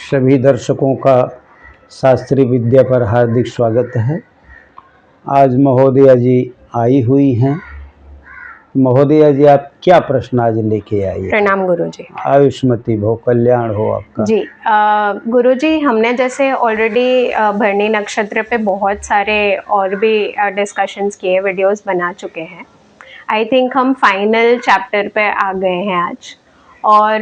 सभी दर्शकों का शास्त्रीय विद्या पर हार्दिक स्वागत है। आज महोदया जी आई हुई हैं। महोदया जी, आप क्या प्रश्न आज लेके आई? प्रणाम गुरुजी। आयुष्मती भव, कल्याण हो आपका। जी गुरुजी, हमने जैसे ऑलरेडी भरणी नक्षत्र पे बहुत सारे और भी डिस्कशंस किए, वीडियोस बना चुके हैं। आई थिंक हम फाइनल चैप्टर पे आ गए हैं आज, और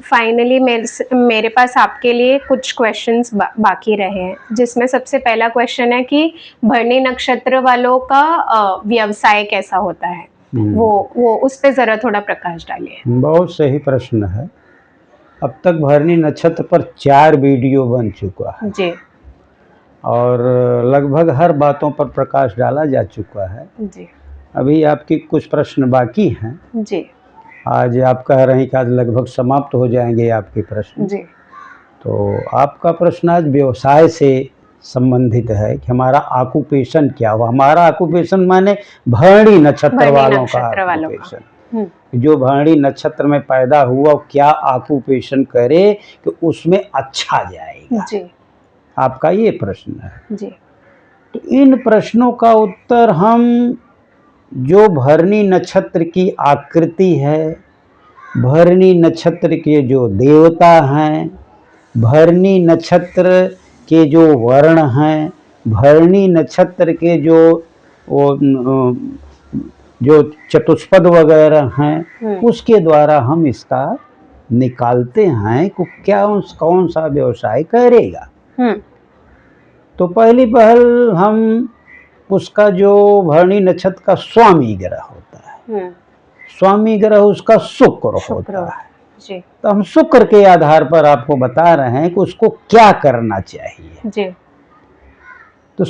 फाइनली मेरे पास आपके लिए कुछ क्वेश्चंस बाकी रहे हैं, जिसमें सबसे पहला क्वेश्चन है कि भरणी नक्षत्र वालों का व्यवसाय कैसा होता है। वो उस पे जरा थोड़ा प्रकाश डालिए। बहुत सही प्रश्न है। अब तक भरणी नक्षत्र पर 4 वीडियो बन चुका है जी, और लगभग हर बातों पर प्रकाश डाला जा चुका है जी। अभी आपकी कुछ प्रश्न बाकी हैं जी। आज आप कह रहे हैं कि आज लगभग समाप्त हो जाएंगे आपके प्रश्न। जी। तो आपका प्रश्न आज व्यवसाय से संबंधित है कि हमारा ऑक्यूपेशन क्या हुआ। हमारा ऑक्यूपेशन माने भरणी नक्षत्र वालों का ऑक्यूपेशन, जो भरणी नक्षत्र में पैदा हुआ क्या ऑक्यूपेशन करे कि उसमें अच्छा जाएगा। जी। आपका ये प्रश्न है। जी। तो इन प्रश्नों का उत्तर हम जो भरणी नक्षत्र की आकृति है, भरणी नक्षत्र के जो देवता हैं, भरणी नक्षत्र के जो वर्ण हैं, भरणी नक्षत्र के जो चतुष्पद वगैरह हैं, उसके द्वारा हम इसका निकालते हैं कि क्या कौन सा व्यवसाय करेगा। तो पहली पहल हम उसका जो भरणी नक्षत्र का स्वामी ग्रह होता है, स्वामी ग्रह उसका शुक्र होता है जी। तो हम शुक्र के आधार पर आपको बता रहे हैं कि उसको क्या करना चाहिए जी। तो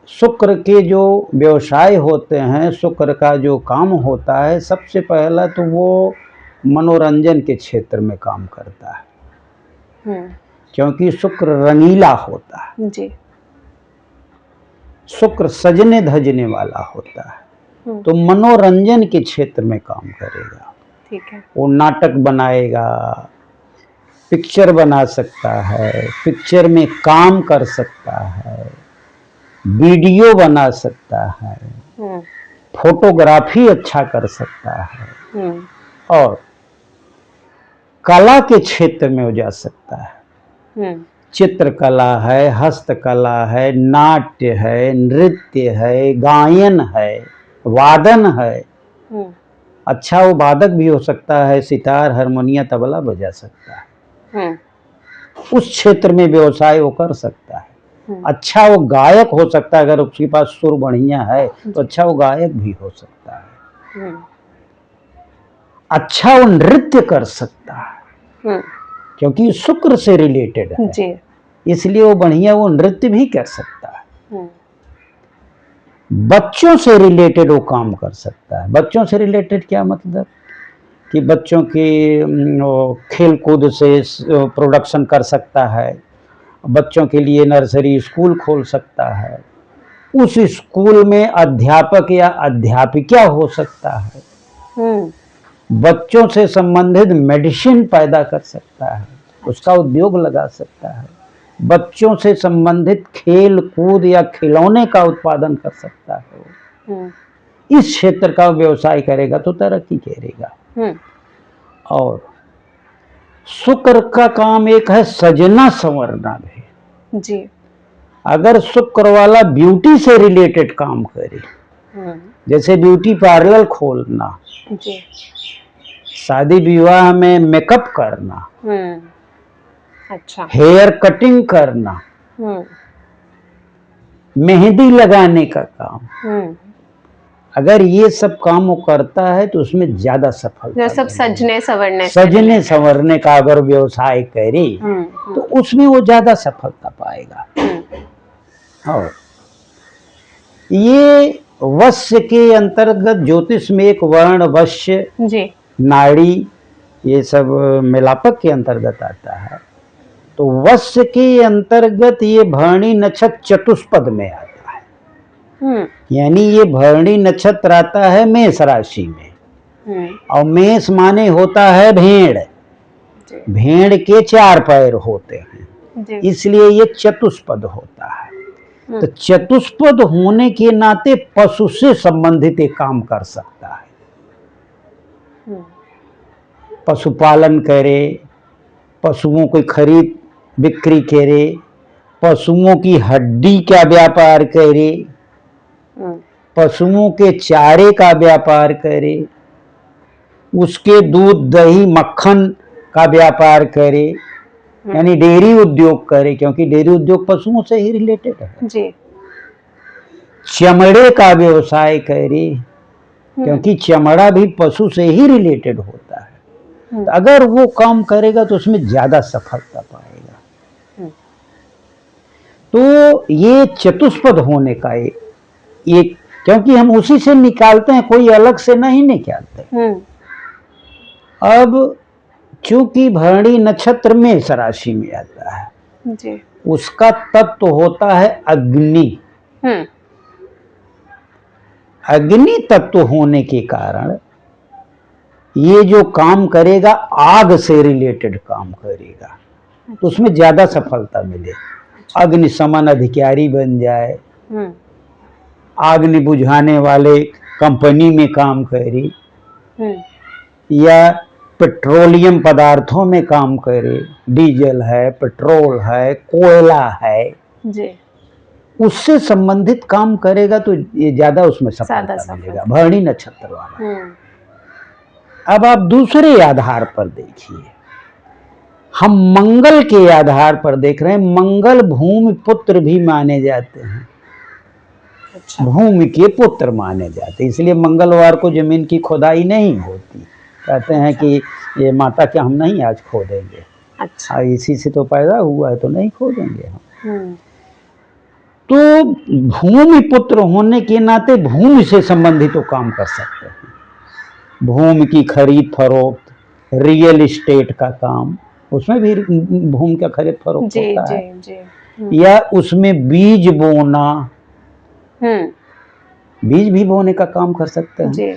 शुक्र के जो व्यवसाय होते हैं, शुक्र का जो काम होता है, सबसे पहला तो वो मनोरंजन के क्षेत्र में काम करता है। क्योंकि शुक्र रंगीला होता है जी। शुक्र सजने धजने वाला होता है, तो मनोरंजन के क्षेत्र में काम करेगा। ठीक है। वो नाटक बनाएगा, पिक्चर बना सकता है, पिक्चर में काम कर सकता है, वीडियो बना सकता है, फोटोग्राफी अच्छा कर सकता है, और कला के क्षेत्र में हो जा सकता है। चित्रकला है, हस्तकला है, नाट्य है, नृत्य है, गायन है, वादन है। अच्छा वो वादक भी हो सकता है, सितार, हारमोनिया, तबला बजा सकता है। उस क्षेत्र में व्यवसाय वो कर सकता है। अच्छा वो गायक हो सकता है, अगर उसके पास सुर बढ़िया है तो अच्छा वो गायक भी हो सकता है। अच्छा वो नृत्य कर सकता है, क्योंकि शुक्र से रिलेटेड है जी। इसलिए वो बढ़िया वो नृत्य भी कर सकता है। बच्चों से रिलेटेड वो काम कर सकता है। बच्चों से रिलेटेड क्या मतलब कि बच्चों की खेल कूद से प्रोडक्शन कर सकता है, बच्चों के लिए नर्सरी स्कूल खोल सकता है, उस स्कूल में अध्यापक या अध्यापिका हो सकता है, बच्चों से संबंधित मेडिसिन पैदा कर सकता है, उसका उद्योग लगा सकता है, बच्चों से संबंधित खेल कूद या खिलौने का उत्पादन कर सकता है। इस क्षेत्र का व्यवसाय करेगा तो तरक्की करेगा। और शुक्र का काम एक है सजना संवरना भी जी। अगर शुक्र वाला ब्यूटी से रिलेटेड काम करे, जैसे ब्यूटी पार्लर खोलना जी, शादी विवाह में मेकअप करना, अच्छा, हेयर कटिंग करना, मेहंदी लगाने का काम, अगर ये सब काम वो करता है तो उसमें ज्यादा सफलता। सब सजने संवरने का अगर व्यवसाय करे तो उसमें वो ज्यादा सफलता पाएगा। और ये वश्य के अंतर्गत ज्योतिष में एक वर्ण वश्य जी, नाड़ी, ये सब मिलापक के अंतर्गत आता है। तो वश्य के अंतर्गत ये भरणी नक्षत्र चतुष्पद में आता है। यानी ये भरणी नक्षत्र आता है मेष राशि में, और मेष माने होता है भेड़, जी भेड़ के 4 पैर होते हैं, जी इसलिए ये चतुष्पद होता है। तो चतुष्पद होने के नाते पशु से संबंधित एक काम कर सकता है। हम्म, पशुपालन करे, पशुओं की खरीद बिक्री करे, पशुओं की हड्डी का व्यापार करे, हम्म, पशुओं के चारे का व्यापार करे, उसके दूध दही मक्खन का व्यापार करे, यानी डेयरी उद्योग करे, क्योंकि डेयरी उद्योग पशुओं से ही रिलेटेड है। जी चमड़े का व्यवसाय करे, क्योंकि चमड़ा भी पशु से ही रिलेटेड होता है। तो अगर वो काम करेगा तो उसमें ज्यादा सफलता पाएगा। तो ये चतुष्पद होने का एक, क्योंकि हम उसी से निकालते हैं, कोई अलग से नहीं निकालते। अब चूंकि भरणी नक्षत्र मेष राशि में आता है, जी उसका तत्व होता है अग्नि। अग्नि तत्व होने के कारण ये जो काम करेगा आग से रिलेटेड काम करेगा, तो उसमें ज्यादा सफलता मिले। अग्निशमन अधिकारी बन जाए, आग बुझाने वाले कंपनी में काम करे, या पेट्रोलियम पदार्थों में काम करे, डीजल है, पेट्रोल है, कोयला है जी, उससे संबंधित काम करेगा तो ये ज्यादा उसमें सफलता मिलेगा, भरणी नक्षत्र वाला। अब आप दूसरे आधार पर देखिए, हम मंगल के आधार पर देख रहे हैं। मंगल भूमि पुत्र भी माने जाते हैं। अच्छा। भूमि के पुत्र माने जाते हैं, इसलिए मंगलवार को जमीन की खुदाई नहीं होती। कहते हैं कि ये माता के हम नहीं आज खोदेंगे। अच्छा। इसी से तो पैदा हुआ है, तो नहीं खोदेंगे हम। तो भूमि पुत्र होने के नाते भूमि से संबंधित तो काम कर सकते हैं। भूमि की खरीद फरोख्त, रियल एस्टेट का काम, उसमें भी भूमि का खरीद फरोख्त होता है। जी। या उसमें बीज बोना, बीज भी बोने का काम कर सकते हैं। जी।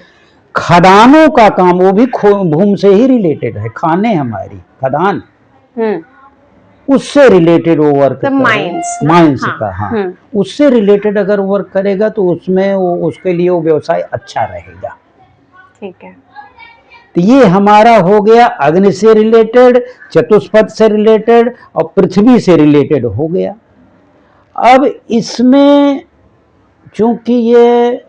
खदानों का काम, वो भी भूमि से ही रिलेटेड है। खाने हमारी खदान, उससे रिलेटेड वो वर्क, माइंस का, हाँ, उससे रिलेटेड अगर वर्क करेगा तो उसमें वो, उसके लिए वो व्यवसाय अच्छा रहेगा। ठीक है। तो ये हमारा हो गया अग्नि से रिलेटेड, चतुष्पद से रिलेटेड और पृथ्वी से रिलेटेड हो गया। अब इसमें चूंकि ये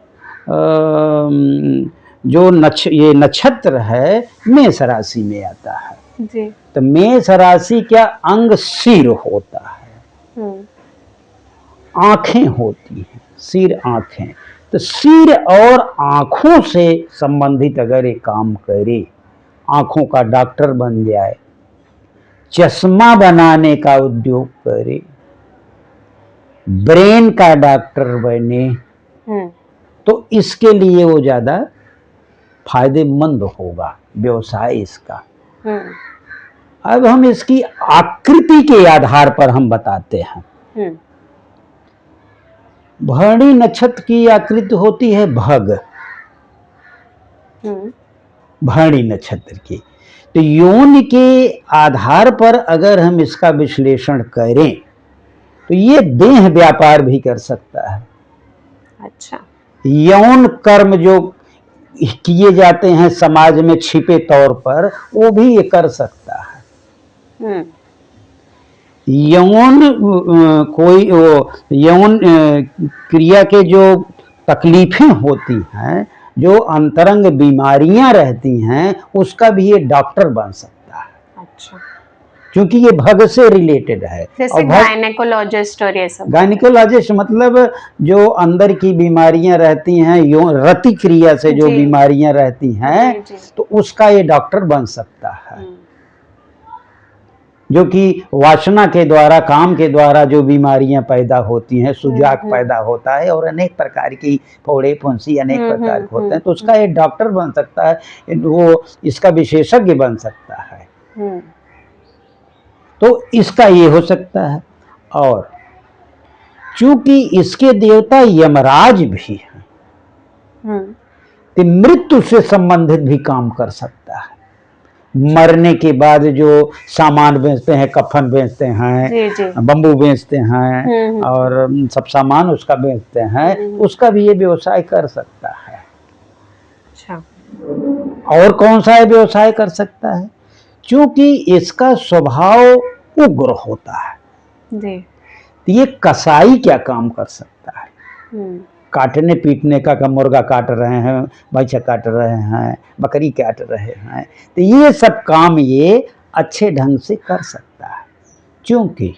जो ये नक्षत्र है मेष राशि में आता है जी। तो मेष राशि क्या अंग सिर होता है, आंखें होती हैं, सिर आंखें। तो सिर और आंखों से संबंधित अगर ये काम करे, आंखों का डॉक्टर बन जाए, चश्मा बनाने का उद्योग करे, ब्रेन का डॉक्टर बने, तो इसके लिए वो ज्यादा फायदेमंद होगा व्यवसाय इसका। अब हम इसकी आकृति के आधार पर हम बताते हैं। भरणी नक्षत्र की आकृति होती है भग, भरणी नक्षत्र की। तो यौन के आधार पर अगर हम इसका विश्लेषण करें तो ये देह व्यापार भी कर सकता है। अच्छा। यौन कर्म जो किए जाते हैं समाज में छिपे तौर पर, वो भी ये कर सकता है। यौन कोई यौन क्रिया के जो तकलीफें होती हैं, जो अंतरंग बीमारियां रहती हैं, उसका भी ये डॉक्टर बन सकता है। अच्छा। क्योंकि ये भग से रिलेटेड है। जैसे गायनेकोलॉजिस्ट और ये सब। गायनेकोलॉजिस्ट मतलब जो अंदर की बीमारियां रहती हैं, रति क्रिया से जो बीमारियां रहती हैं, तो उसका ये डॉक्टर बन सकता है। जो कि वासना के द्वारा, काम के द्वारा जो बीमारियां पैदा होती हैं, सुजाक पैदा होता है और अनेक प्रकार की फोड़े फुंसी अनेक प्रकार के होते हैं, तो उसका एक डॉक्टर बन सकता है, वो इसका विशेषज्ञ बन सकता है। तो इसका ये हो सकता है। और चूंकि इसके देवता यमराज भी हैं, तो मृत्यु से संबंधित भी काम कर सकता है। मरने के बाद जो सामान बेचते हैं, कफन बेचते हैं, जी जी। बम्बू बेचते हैं और सब सामान उसका बेचते हैं, उसका भी ये व्यवसाय कर सकता है। अच्छा। और कौन सा व्यवसाय कर सकता है? क्योंकि इसका स्वभाव उग्र होता है। जी। तो ये कसाई क्या काम कर सकता है? काटने पीटने का मुर्गा काट रहे हैं, भैंसा काट रहे हैं, बकरी काट रहे हैं, तो ये सब काम ये अच्छे ढंग से कर सकता है। क्योंकि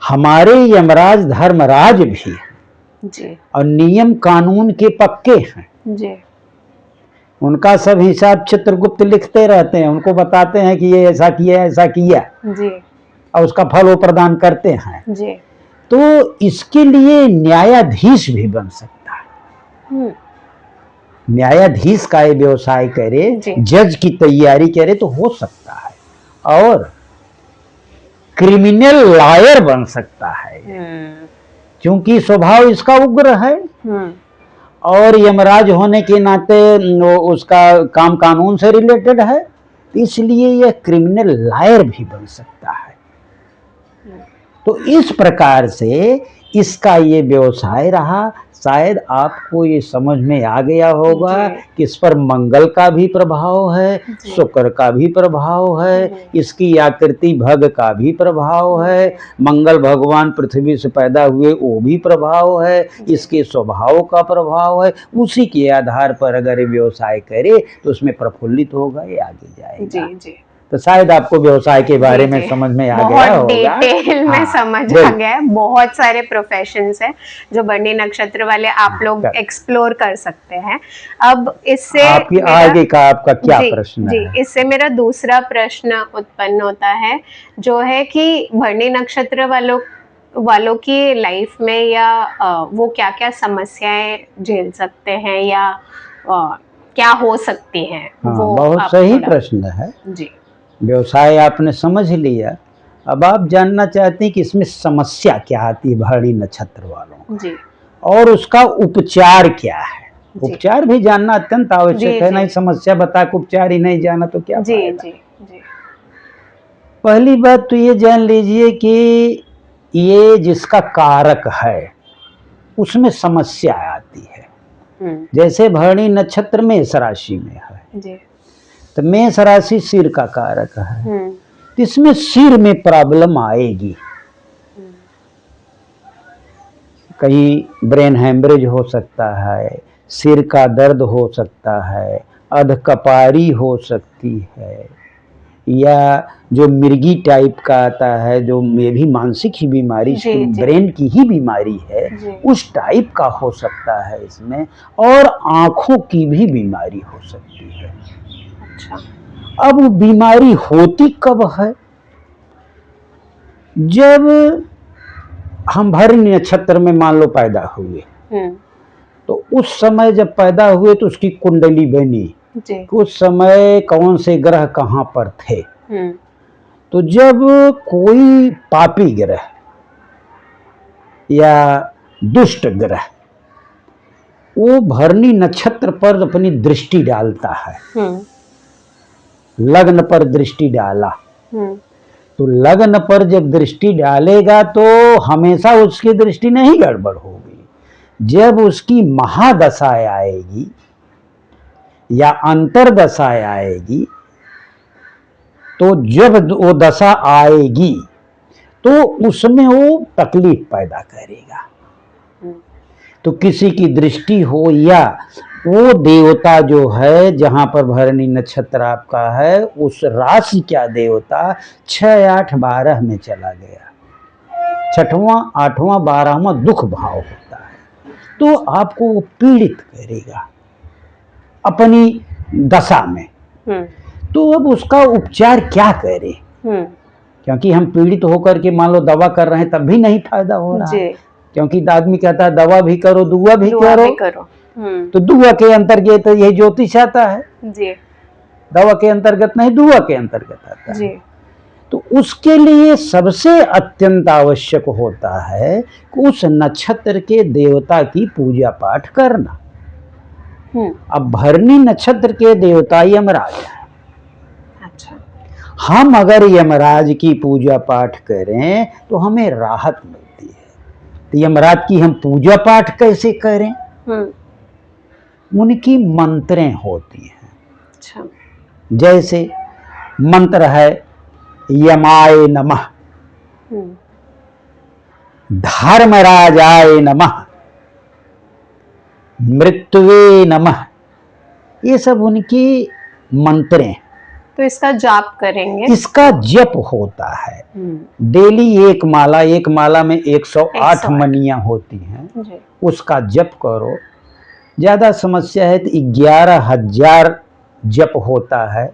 हमारे यमराज धर्मराज भी जी। और नियम कानून के पक्के हैं जी। उनका सब हिसाब चित्रगुप्त लिखते रहते हैं, उनको बताते हैं कि ये ऐसा किया, ऐसा किया जी। और उसका फल वो प्रदान करते हैं। जी। तो इसके लिए न्यायाधीश भी बन सकता है। न्यायाधीश का ये व्यवसाय करे, जज की तैयारी करे तो हो सकता है। और क्रिमिनल लॉयर बन सकता है, क्योंकि स्वभाव इसका उग्र है और यमराज होने के नाते उसका काम कानून से रिलेटेड है, इसलिए यह क्रिमिनल लॉयर भी बन सकता है। तो इस प्रकार से इसका ये व्यवसाय रहा। शायद आपको ये समझ में आ गया होगा कि इस पर मंगल का भी प्रभाव है, शुक्र का भी प्रभाव है, इसकी आकृति भग का भी प्रभाव है, मंगल भगवान पृथ्वी से पैदा हुए वो भी प्रभाव है, इसके स्वभाव का प्रभाव है। उसी के आधार पर अगर ये व्यवसाय करे तो उसमें प्रफुल्लित होगा, ये आगे जाएगा। जी जी। तो शायद आपको व्यवसाय के बारे में समझ में आ गया होगा। बहुत डिटेल में समझ आ गया है। बहुत सारे प्रोफेशंस हैं जो भरणी नक्षत्र वाले आप लोग एक्सप्लोर कर सकते हैं। अब इससे आपकी आगे का आपका क्या प्रश्न है? जी, इससे मेरा दूसरा प्रश्न उत्पन्न होता है, जो है कि भरणी नक्षत्र वालों की लाइफ में या वो क्या क्या समस्याएं झेल सकते हैं या क्या हो सकती हैं? वो बहुत सही प्रश्न है जी। व्यवसाय आपने समझ लिया। अब आप जानना चाहते हैं कि इसमें समस्या क्या आती है भरणी नक्षत्र वालों जी, और उसका उपचार क्या है। उपचार भी जानना अत्यंत आवश्यक है। नहीं समस्या बता के उपचार ही नहीं जाना तो क्या जी जी जी। पहली बात तो ये जान लीजिए कि ये जिसका कारक है उसमें समस्या आती है। जैसे भरणी नक्षत्र में मेष राशि में है जी, तो मेष राशि सिर का कारक है, तो इसमें सिर में प्रॉब्लम आएगी। कहीं ब्रेन हैमरेज हो सकता है, सिर का दर्द हो सकता है, अधकपारी हो सकती है, या जो मिर्गी टाइप का आता है, जो ये भी मानसिक ही बीमारी, ब्रेन की ही बीमारी है, उस टाइप का हो सकता है इसमें। और आंखों की भी बीमारी हो सकती है। अब बीमारी होती कब है? जब हम भरणी नक्षत्र में मान लो पैदा हुए, तो उस समय जब पैदा हुए तो उसकी कुंडली बनी, उस समय कौन से ग्रह कहाँ पर थे। तो जब कोई पापी ग्रह या दुष्ट ग्रह वो भरणी नक्षत्र पर अपनी दृष्टि डालता है, लग्न पर दृष्टि डाला, तो लग्न पर जब दृष्टि डालेगा तो हमेशा उसकी दृष्टि नहीं गड़बड़ होगी। जब उसकी महादशा आएगी या अंतरदशा आएगी, तो जब वो दशा आएगी तो उसमें वो तकलीफ पैदा करेगा। तो किसी की दृष्टि हो या वो देवता जो है जहाँ पर भरणी नक्षत्र आपका है, उस राशि क्या देवता 6, 8, 12 में चला गया, 6वां, 8वां, 12वां दुख भाव होता है, तो आपको वो पीड़ित करेगा अपनी दशा में। तो अब उसका उपचार क्या करें? क्योंकि हम पीड़ित होकर के मान लो दवा कर रहे हैं तब भी नहीं फायदा हो रहा है, क्योंकि आदमी कहता है दवा भी करो दुआ भी करो। तो दुआ के अंतर्गत तो यही ज्योतिष आता है जी, दवा के अंतर्गत नहीं, दुआ के अंतर्गत आता है जी। तो उसके लिए सबसे अत्यंत आवश्यक होता है कि उस नक्षत्र के देवता की पूजा पाठ करना। अब भरणी नक्षत्र के देवता यमराज है, हम अगर यमराज की पूजा पाठ करें तो हमें राहत मिलती है। तो यमराज की हम पूजा पाठ कैसे करें? उनकी मंत्रें होती हैं। अच्छा। जैसे मंत्र है यमाय नमः, धर्मराजाय नमः, मृत्युवे नमः, ये सब उनकी मंत्रें। तो इसका जाप करेंगे? इसका जप होता है डेली एक माला में 108 मनियां होती हैं जी। उसका जप करो। ज्यादा समस्या है तो 11,000 जप होता है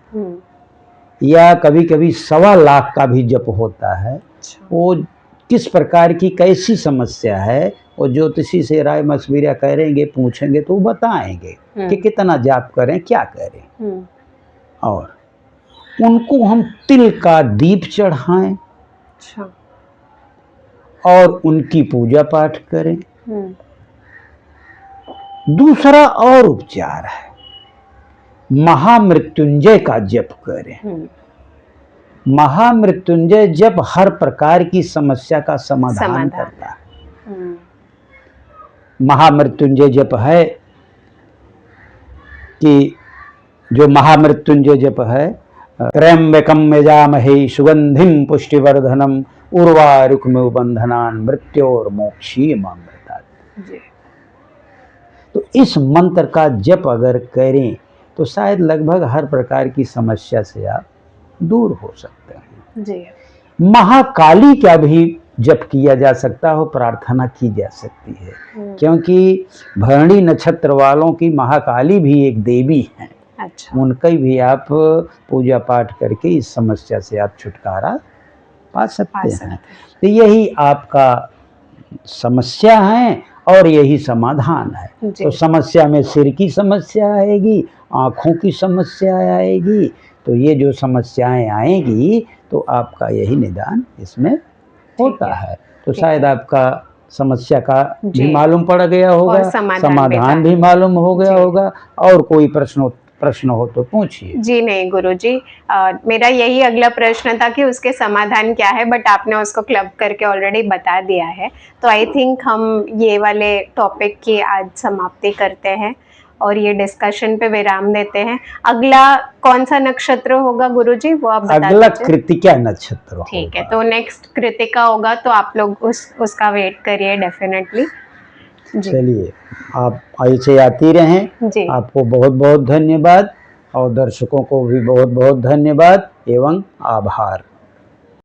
या कभी कभी 1.25 लाख का भी जप होता है। वो किस प्रकार की कैसी समस्या है वो ज्योतिषी से राय मशविरा करेंगे, पूछेंगे तो वो बताएंगे कि कितना जाप करें, क्या करें। और उनको हम तिल का दीप चढ़ाएं और उनकी पूजा पाठ करें। दूसरा और उपचार है महामृत्युंजय का जप करें। महामृत्युंजय जप हर प्रकार की समस्या का समाधान करता है। महामृत्युंजय जप है कि जो महामृत्युंजय जप है त्र्यंबकम यजामहे सुगंधिम पुष्टिवर्धनम उर्वारुकमिव बंधनान मृत्योर्मोक्षीयमामृतात्। तो इस मंत्र का जप अगर करें तो शायद लगभग हर प्रकार की समस्या से आप दूर हो सकते हैं जी। महाकाली का भी जप किया जा सकता हो, प्रार्थना की जा सकती है क्योंकि भरणी नक्षत्र वालों की महाकाली भी एक देवी हैं। अच्छा। उनकी भी आप पूजा पाठ करके इस समस्या से आप छुटकारा पा सकते हैं। तो यही आपका समस्या है और यही समाधान है। तो समस्या में सिर की समस्या आएगी, आँखों की समस्या आएगी, तो ये जो समस्याएं आएगी तो आपका यही निदान इसमें होता है। तो शायद आपका समस्या का भी मालूम पड़ गया होगा, समाधान भी मालूम हो गया होगा। और कोई प्रश्न हो तो पूछिए। जी नहीं गुरुजी, मेरा यही अगला प्रश्न था कि उसके समाधान क्या है, बट आपने उसको क्लब करके ऑलरेडी बता दिया है। तो आई थिंक हम ये वाले टॉपिक की आज समाप्ति करते हैं और ये डिस्कशन पे विराम देते हैं। अगला कौन सा नक्षत्र होगा गुरुजी वो आप बता दीजिए। अगला कृतिका नक्षत्र होगा। ठीक है, तो नेक्स्ट कृतिका होगा तो आप लोग उसका वेट करिए डेफिनेटली। चलिए आप ऐसे आती रहें। आपको बहुत बहुत धन्यवाद और दर्शकों को भी बहुत बहुत धन्यवाद एवं आभार।